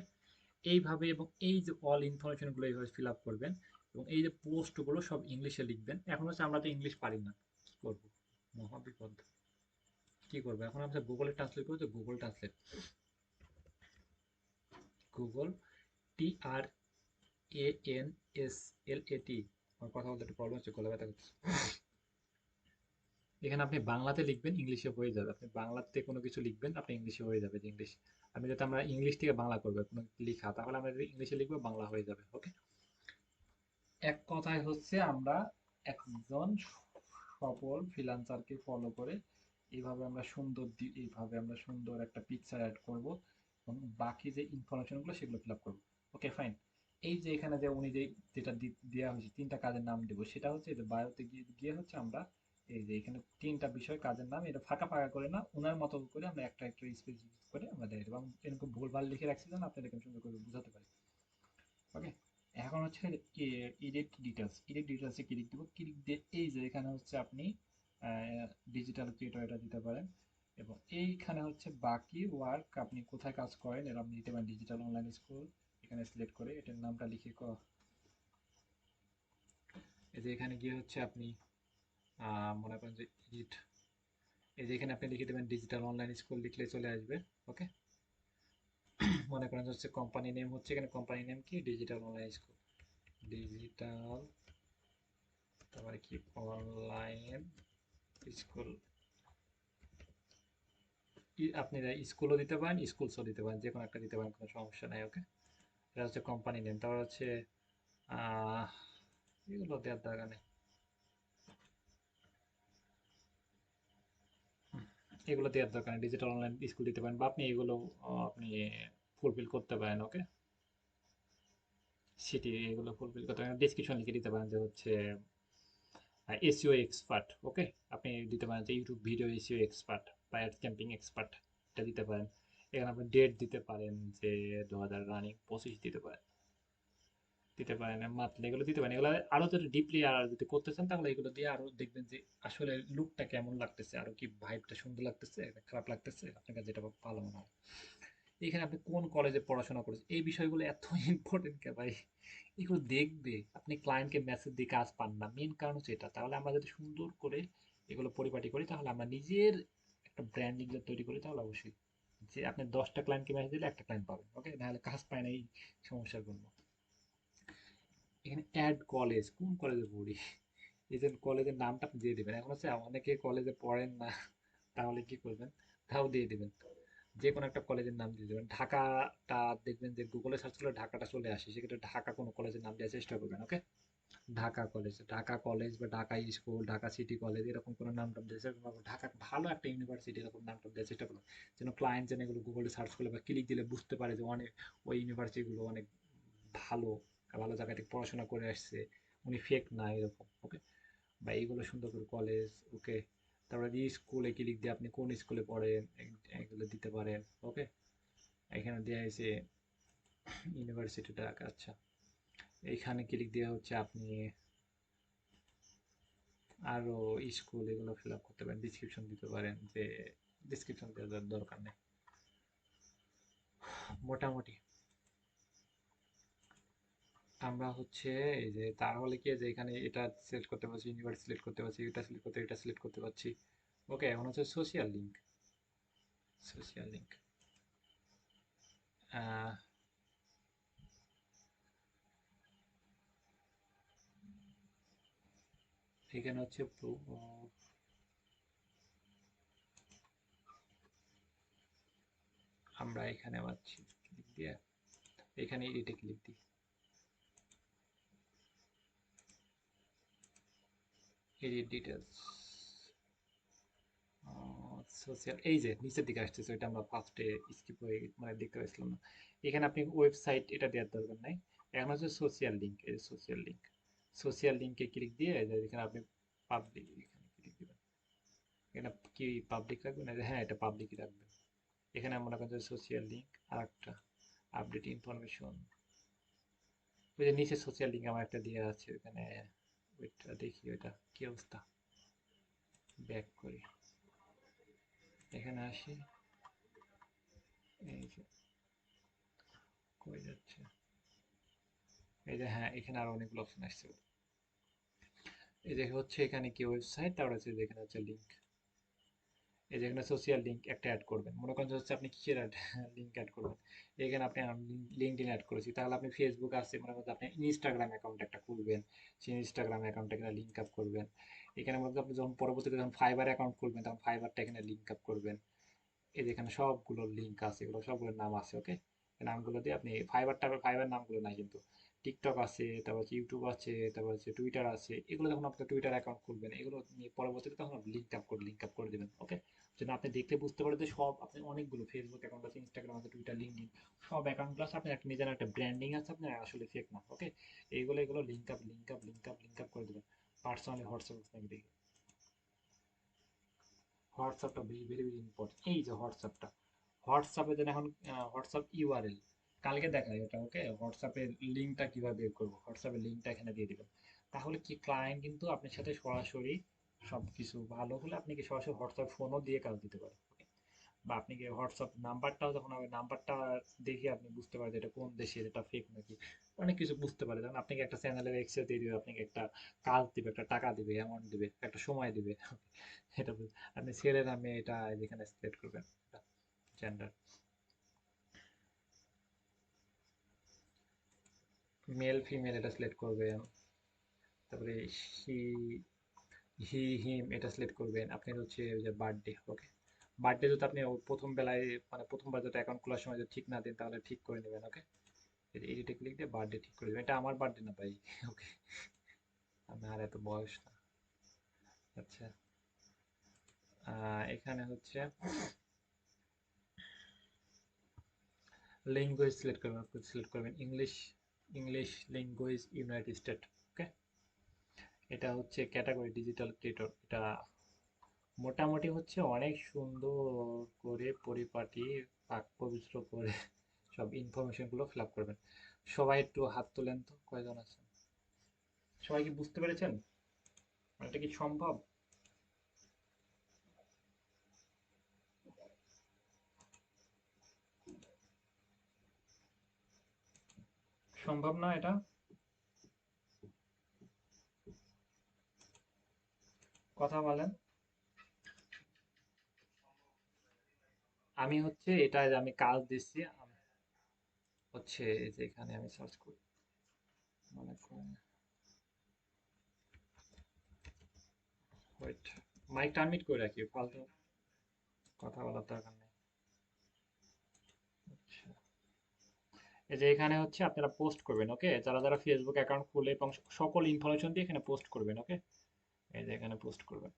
এইভাবে, এবং এই যে অল ইনফরমেশন গুলো এইভাবে ফিল আপ করবেন, এবং এই যে পোস্ট গুলো সব ইংলিশে লিখবেন। এখন হচ্ছে আমরা তো ইংলিশ পারি না, কি করবো, মহাবিপদ। কি করবো এখন, আমরা গুগলে ট্রান্সলেট করবো, তো গুগল ট্রান্সলেট, গুগল TRANSLAT, আমার কথা বলতে একটু প্রবলেম হচ্ছে, গলা ব্যথা করছে। এখানে আপনি বাংলাতে লিখবেন, ইংলিশে হয়ে যাবে, আপনি বাংলাতে কোনো কিছু লিখবেন, আপনি ইংলিশে হয়ে যাবে, যে ইংলিশ, আমি যাতে আমরা ইংলিশ থেকে বাংলা করবো কোনো লেখা, তাহলে আমরা যদি ইংলিশে লিখবো বাংলা হয়ে যাবে ওকে। এক কথায় হচ্ছে আমরা একজন সফল ফ্রিল্যান্সারকে ফলো করে এইভাবে আমরা সুন্দর এইভাবে আমরা সুন্দর একটা পিকচার অ্যাড করব, এবং বাকি যে ইনফরমেশনগুলো সেগুলো ফিল আপ করবো ওকে ফাইন। এই যে এখানে যে উনি যে যেটা দেওয়া হয়েছে তিনটা কাজের নাম দেবো, সেটা হচ্ছে এই যে বায়োতে গিয়ে গিয়ে হচ্ছে আমরা এই যে এখানে তিনটা বিষয় কাজের নাম, এটা ফাঁকা ফাঁকা করে না, ওনার মতো করে আমরা একটা একটা স্পেসিফিক করে আমরা দিয়ে দেবো, এবং এরকম ভুলভাল লিখে রাখছি যেন আপনাদের সুন্দর করে বোঝাতে পারি ওকে। এখন হচ্ছে এডিট ডিটেলস, এডিট ডিটেলসে ক্লিক দিব, ক্লিক দিয়ে এই যে এখানে হচ্ছে আপনি ডিজিটাল ক্রিয়েটর এটা দিতে পারেন, এবং এইখানে হচ্ছে বাকি ওয়ার্ক আপনি কোথায় কাজ করেন এটা আপনি দিতে পারেন, ডিজিটাল অনলাইন স্কুল, এখানে সিলেক্ট করে এটার নামটা লিখে এই যে এখানে গিয়ে হচ্ছে আপনি মনে করেন যে এডিট, এই যে এখানে আপনি লিখে দেবেন ডিজিটাল অনলাইন স্কুল, লিখলে চলে আসবে ওকে। মনে করেন হচ্ছে কোম্পানি নেম, হচ্ছে এখানে কোম্পানি নেম কি ডিজিটাল অনলাইন স্কুল, ডিজিটাল, তারপরে কি অনলাইন স্কুল, আপনি স্কুলও দিতে পারেন, স্কুলসও দিতে পারেন, যে কোনো একটা দিতে পারেন, কোনো সমস্যা নাই ওকে। এটা হচ্ছে কোম্পানি নেম, তারপর হচ্ছে আহ, এগুলো দেওয়ার দরকার নেই, এগুলো দেওয়ার দরকার নেই, ডিজিটাল অনলাইন স্কুল দিতে পারেন, বা আপনি এগুলো আপনি ফুলফিল করতে পারেন ওকে। সেটি এগুলো ফুলফিল করতে পারেন, ডেসক্রিপশন লিখে দিতে পারেন যে হচ্ছে এসইও এক্সপার্ট ওকে। আপনি দিতে পারেন যে ইউটিউব ভিডিও এসইও এক্সপার্ট, বা অ্যাড ক্যাম্পিং এক্সপার্ট, এটা দিতে পারেন। এখানে আপনি ডেট দিতে পারেন যে 2025 দিতে পারেন, দিতে পারেন মান্থলি, এগুলো দিতে পারেন। এগুলো আরো যদি ডিপলি আর যদি করতে চান তাহলে এগুলো দিয়ে আরো দেখবেন যে আসলে লুকটা কেমন লাগতেছে, আরো কি ভাইবটা সুন্দর লাগতেছে, খারাপ লাগতেছে, আপনার কাছে যেটা ভালো মনে হয়। এখানে আপনি কোন কলেজে পড়াশোনা করেছেন, এই বিষয়গুলো এত ইম্পর্টেন্ট কে ভাই, এগুলো দেখবে আপনি ক্লায়েন্টকে মেসেজ দিয়ে কাজ পান না, মেন কারণ হচ্ছে এটা। তাহলে আমরা যদি সুন্দর করে এগুলো পরিপাটি করি, তাহলে আমরা নিজের একটা ব্র্যান্ডিং যদি তৈরি করি, তাহলে অবশ্যই যে আপনি 10টা ক্লায়েন্টকে মেসেজ দিলে একটা ক্লায়েন্ট পাবেন ওকে, নাহলে কাজ পায় না, এই সমস্যার জন্য। এখানে অ্যাড কলেজ, কোন কলেজে পড়ি, এই যে কলেজের নামটা দিয়ে দিবেন। এখন হচ্ছে অনেকে কলেজে পড়েন না, তাহলে কি করবেন, তাও দিয়ে দিবেন, যে কোনো একটা কলেজের নাম দিয়ে দেবেন। ঢাকাটা দেখবেন যে গুগলে সার্চ করলে ঢাকাটা চলে আসে, সেক্ষেত্রে ঢাকা কোনো কলেজের নাম দেওয়ার চেষ্টা করবেন। ওকে, ঢাকা কলেজ বা Dhaka school, Dhaka city college, এরকম কোনো নাম টাম দিয়ে চেষ্টা করবেন। ঢাকা ভালো একটা ইউনিভার্সিটি, এরকম নাম টাম দেওয়ার চেষ্টা করুন, যেন ক্লায়েন্ট যেন এগুলো গুগলে সার্চ করলে বা ক্লিক দিলে বুঝতে পারে যে অনেক ওই ইউনিভার্সিটিগুলো অনেক ভালো, ভালো জায়গা থেকে পড়াশোনা করে আসছে, উনি ফেক না এরকম। ওকে, বা এইগুলো সুন্দর করে কলেজ। ওকে, তারপরে দিয়ে স্কুলে ক্লিক দিয়ে আপনি কোন স্কুলে পড়েন এগুলো দিতে পারেন। ওকে, এখানে দেওয়া হয়েছে ইউনিভার্সিটিটা। আচ্ছা, এইখানে ক্লিক দিয়ে হচ্ছে আপনি আরো স্কুল এগুলো ফিল আপ করতে পারেন, ডিসক্রিপশন দিতে পারেন, যে ডিসক্রিপশন দেওয়ার দরকার নেই মোটামুটি। আমরা হচ্ছে এই যে তাহলে কি যে এখানে এটা সিলেক্ট করতে পারছি, ইউনিভার্স সিলেক্ট করতে পারছি, এটা সিলেক্ট করতে পারছি। ওকে, এখন হচ্ছে সোশিয়াল লিঙ্ক। সোশিয়াল লিঙ্ক এখানে হচ্ছে আমরা এখানে পাচ্ছি, ক্লিক দিয়ে এখানে এডিটে ক্লিক দিই, এডিট ডিটেলস সোশ্যাল, এই যে নিচের দিকে আসতেছে, ওইটা আমরা ফার্স্টে স্কিপ হয়ে মানে দেখতে পাচ্ছিলাম না। এখানে আপনি ওয়েবসাইট এটা দেওয়ার দরকার নাই। এখন হচ্ছে সোশ্যাল লিঙ্ক, এই সোশ্যাল লিঙ্ক, সোশ্যাল লিঙ্কে ক্লিক দিয়ে এখানে আপনি পাবলিক, এখানে ক্লিক দিবেন। এখানে কি পাবলিক রাখবেন? হ্যাঁ, এটা পাবলিকই রাখবেন। এখানে মনে করেন সোশ্যাল লিঙ্ক, আর একটা আপডেট ইনফরমেশন, ওই যে নিচে সোশ্যাল লিঙ্ক আমার একটা দিয়ে আছে ওখানে, ওইটা দেখি ওইটা কি অবস্থা। ব্যাক করি, এখানে আসি, এই যে কই যাচ্ছে, এই যে হ্যাঁ, এখানে আরো অনেকগুলো অপশন আসছে। এই যে হচ্ছে এখানে কি ওয়েবসাইট, তারপর হচ্ছে যেখানে হচ্ছে লিঙ্ক, এই যে এখানে সোশ্যাল লিঙ্ক একটা অ্যাড করবেন। মনে করেন যে হচ্ছে আপনি কিসের লিঙ্ক অ্যাড করবেন, এখানে আপনি লিঙ্কডইন অ্যাড করেছি, তাহলে আপনি ফেসবুক আছে, মনে করেন আপনি ইনস্টাগ্রাম অ্যাকাউন্ট একটা খুলবেন, সেই ইনস্টাগ্রাম অ্যাকাউন্ট এখানে লিঙ্ক আপ করবেন। এখানে মধ্যে আপনি যখন পরবর্তীতে যখন ফাইবার অ্যাকাউন্ট খুলবেন, তখন ফাইবারটা এখানে লিঙ্ক আপ করবেন। এই যে এখানে সবগুলো লিঙ্ক আছে, এগুলো সবগুলোর নাম আছে। ওকে, নামগুলো দিয়ে আপনি ফাইবার নামগুলো নাই কিন্তু, টিকটক আছে, তারপর হচ্ছে ইউটিউব আছে, তারপর হচ্ছে টুইটার আছে, এগুলো যখন আপনি টুইটার অ্যাকাউন্ট খুলবেন, এগুলো নিয়ে পরবর্তীতে তখন লিঙ্ক আপ করে দেবেন। ওকে, যেন আপনি দেখলে বুঝতে পারেন যে সব আপনি অনেকগুলো ফেসবুক অ্যাকাউন্ট আছে, ইনস্টাগ্রাম আছে, টুইটার, লিঙ্কডইন, সব অ্যাকাউন্টগুলো আছে, আপনার একটা নিজের একটা ব্র্যান্ডিং আছে, আপনার আসলে ফেক না। ওকে, এগুলো লিঙ্ক আপ করে দেবেন। পার্সোনালি হোয়াটসঅ্যাপ আপনাকে দেখি, হোয়াটসঅ্যাপটা ভেরি ভেরি ভেরি ইম্পর্টেন্ট। এই যে হোয়াটসঅ্যাপটা, হোয়াটসঅ্যাপে যেন এখন হোয়াটসঅ্যাপ ইউআরএল কালকে দেখাই ওটা। ওকে, হোয়াটসঅ্যাপের লিঙ্কটা কিভাবে বের করবো, হোয়াটসঅ্যাপের লিঙ্কটা এখানে দিয়ে দিবেন। তাহলে কি ক্লায়েন্ট কিন্তু আপনার সাথে সরাসরি সব কিছু ভালো হলে আপনি কি সরাসরি হোয়াটসঅ্যাপ ফোনও দিয়ে কাজ দিতে পারেন। বা আপনি কি হোয়াটসঅ্যাপ নাম্বারটাও যখন হবে, নাম্বারটা দেখে আপনি বুঝতে পারেন যে এটা কোন দেশের, এটা ফেক নাকি, অনেক কিছু বুঝতে পারে। যেমন আপনাকে একটা চ্যানেলের এক্সেস দিয়ে দিবে, আপনাকে একটা কাজ দিবে, একটা টাকা দিবে, অ্যামাউন্ট দিবে, একটা সময় দিবে। এটা আপনি ছেলে না মেয়ে এটা যেখানে সিলেক্ট করবেন, জেন্ডার, মেল ফিমেল এটা সিলেক্ট করবেন। তারপরে হি হিম এটা সিলেক্ট করবেন। আপনার হচ্ছে ওই যে বার্থডে। ওকে, বার্থডে যদি আপনি প্রথম বেলায় মানে প্রথমবার যদি অ্যাকাউন্ট খোলার সময় যদি ঠিক না দেন, তাহলে ঠিক করে নেবেন। ওকে, এডিটে ক্লিক দিয়ে বার্থডে ঠিক করে দেবেন। এটা আমার বার্থডে না ভাই। ওকে, আমার এত বয়স না। আচ্ছা, এখানে হচ্ছে ল্যাঙ্গুয়েজ সিলেক্ট করবেন, সিলেক্ট করবেন English, English language United State. Okay, এটা হচ্ছে ক্যাটাগরি ডিজিটাল ক্রিয়েটর। এটা মোটামুটি হচ্ছে অনেক সুন্দর করে পরিপাটি বাক্য মিশ্র করে সব ইনফরমেশন গুলো ফিল আপ করবেন। সবাই একটু হাত তোলেন তো, কয়জন আছেন? সবাই কি বুঝতে পেরেছেন? মানে এটা কি সম্ভব? সম্ভব না এটা? কথা বলেন। আমি হচ্ছে এটা যে আমি কাজ দিচ্ছি হচ্ছে এই যে এখানে আমি সার্চ করি, মনে করেন ওয়েট, মাইকটা আনমিউট করে রাখি, ফালতু কথা বলার দরকার নেই। এই যে এখানে হচ্ছে আপনারা পোস্ট করবেন, ওকে? যারা যারা ফেসবুক অ্যাকাউন্ট খুলে এবং সকল ইনফরমেশন দিয়ে এখানে পোস্ট করবেন, ওকে? এই যে এখানে পোস্ট করবেন।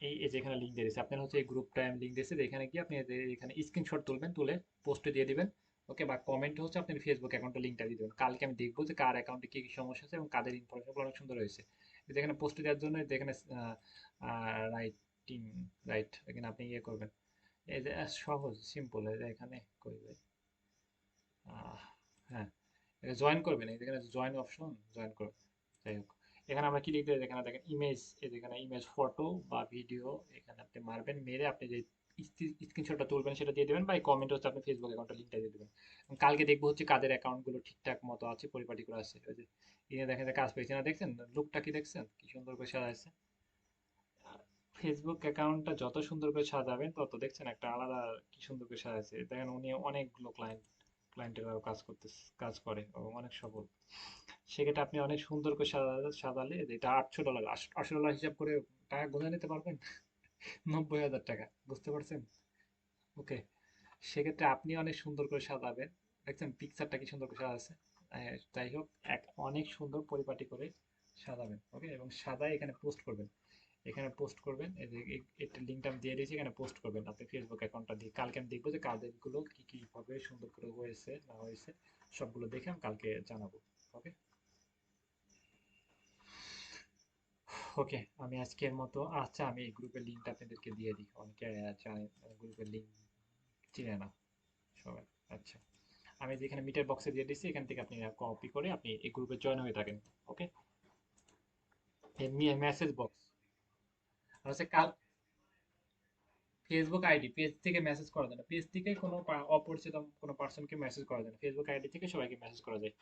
এই যে এখানে লিঙ্ক দিয়ে দিয়েছে, আপনার হচ্ছে এই গ্রুপটা আমি লিঙ্ক দিয়েছে, এখানে গিয়ে আপনি এই যে এখানে স্ক্রিনশট তুলবেন, তুলে পোস্টে দিয়ে দিবেন, ওকে? বা কমেন্ট হচ্ছে আপনার ফেসবুক অ্যাকাউন্টের লিঙ্কটা দিয়ে দেবেন। কালকে আমি দেখবো যে কার অ্যাকাউন্টে কি কি সমস্যা আছে এবং কাদের ইনফরমেশনগুলো অনেক সুন্দর হয়েছে। এই যে এখানে পোস্টে দেওয়ার জন্য এখানে রাইটিং, রাইট, এখানে আপনি ইয়ে করবেন। এই যে সহজ সিম্পল, এই যে এখানে করবে, আহ, হ্যাঁ, জয়েন করবেন, এই যেখানে জয়েন অপশন, জয়েন করবেন। যাই হোক, এখানে আমরা ক্লিক দিয়ে এখানে দেখেন ইমেজ, এই যেখানে ইমেজ ফটো বা ভিডিও, এখানে আপনি মারবেন, মেরে আপনি যে স্ক্রিনশটটা তুলবেন সেটা দিয়ে দেবেন, বা কমেন্ট হচ্ছে আপনি ফেসবুক অ্যাকাউন্টের লিঙ্কটা দিয়ে দেবেন। এবং কালকে দেখবো হচ্ছে কাদের অ্যাকাউন্ট গুলো ঠিকঠাক মতো আছে, পরিপাটি করে আছে। ওই যে এখানে দেখেন যে কাজ পেয়েছে না, দেখছেন লুকটা কি, দেখছেন কি সুন্দর করে সাজা আছে। ফেসবুক অ্যাকাউন্টটা যত সুন্দর করে সাজাবেন তত দেখছেন একটা আলাদা কি সুন্দর করে সাজাচ্ছে। দেখেন উনি অনেকগুলো ক্লায়েন্টের কাজ করতে, কাজ করে এবং অনেক সফল। সেক্ষেত্রে আপনি অনেক সুন্দর করে সাজালে, এটা $800, $800 হিসাব করে টাকা গুনে নিতে পারবেন। 90,000 টাকা, বুঝতে পারছেন? ওকে, সেক্ষেত্রে আপনি অনেক সুন্দর করে সাজাবেন। দেখছেন পিকচারটা কি সুন্দর করে সাজা আছে। যাই হোক, অনেক সুন্দর পরিপাটি করে সাজাবেন, ওকে? এবং সাজায় এখানে পোস্ট করবেন, এখানে পোস্ট করবেন। এই যে একটা লিঙ্কটা আমি দিয়ে দিয়েছি, এখানে পোস্ট করবেন আপনি ফেসবুক অ্যাকাউন্টটা দিয়ে। কালকে আমি দেখবো যে কাজগুলো কি কি ভাবে সুন্দর করে হয়েছে না হয়েছে, সবগুলো দেখে আমি কালকে জানাবো, ওকে? ওকে, আমি আজকের মতো, আচ্ছা আমি এই গ্রুপের লিঙ্কটা আপনাদেরকে দিয়ে দিই, অনেকে জানে গ্রুপের লিঙ্ক চিনে না সবাই। আচ্ছা, আমি যেখানে মিটার বক্সে দিয়ে দিচ্ছি, এখান থেকে আপনি কপি করে আপনি এই গ্রুপে জয়েন হয়ে থাকেন, ওকে? মেসেজ বক্স হচ্ছে কাল, ফেসবুক আইডি, পেজ থেকে মেসেজ করা যায় না, পেজ থেকে কোনো অপরিচিত কোনো পার্সনকে মেসেজ করা যায় না, ফেসবুক আইডি থেকে সবাইকে মেসেজ করা যায়।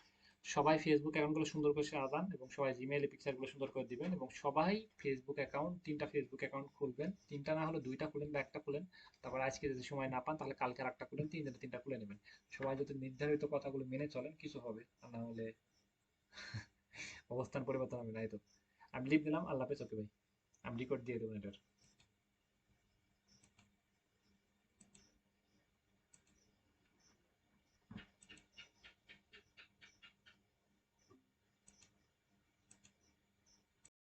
সবাই ফেসবুক অ্যাকাউন্টগুলো সুন্দর করে সাজান এবং সবাই জিমেইলে পিকচারগুলো সুন্দর করে দিবেন, এবং সবাই ফেসবুক অ্যাকাউন্ট, 3টা ফেসবুক অ্যাকাউন্ট খুলবেন, 3টা না হলে 2টা খুলেন বা একটা খুলেন। তারপর আজকে যদি সময় না পান তাহলে কালকে আর একটা খুলেন, 3 দিনে 3টা খুলে নেবেন। সবাই যদি নির্ধারিত কথাগুলো মেনে চলেন কিছু হবে, আর না হলে অবস্থান পরিবর্তন হবে না। এই তো আমি লিভ দিলাম, আল্লাহ হাফেজ, ওকে ভাই, আমি রেকর্ড দিয়ে দেবো এটার।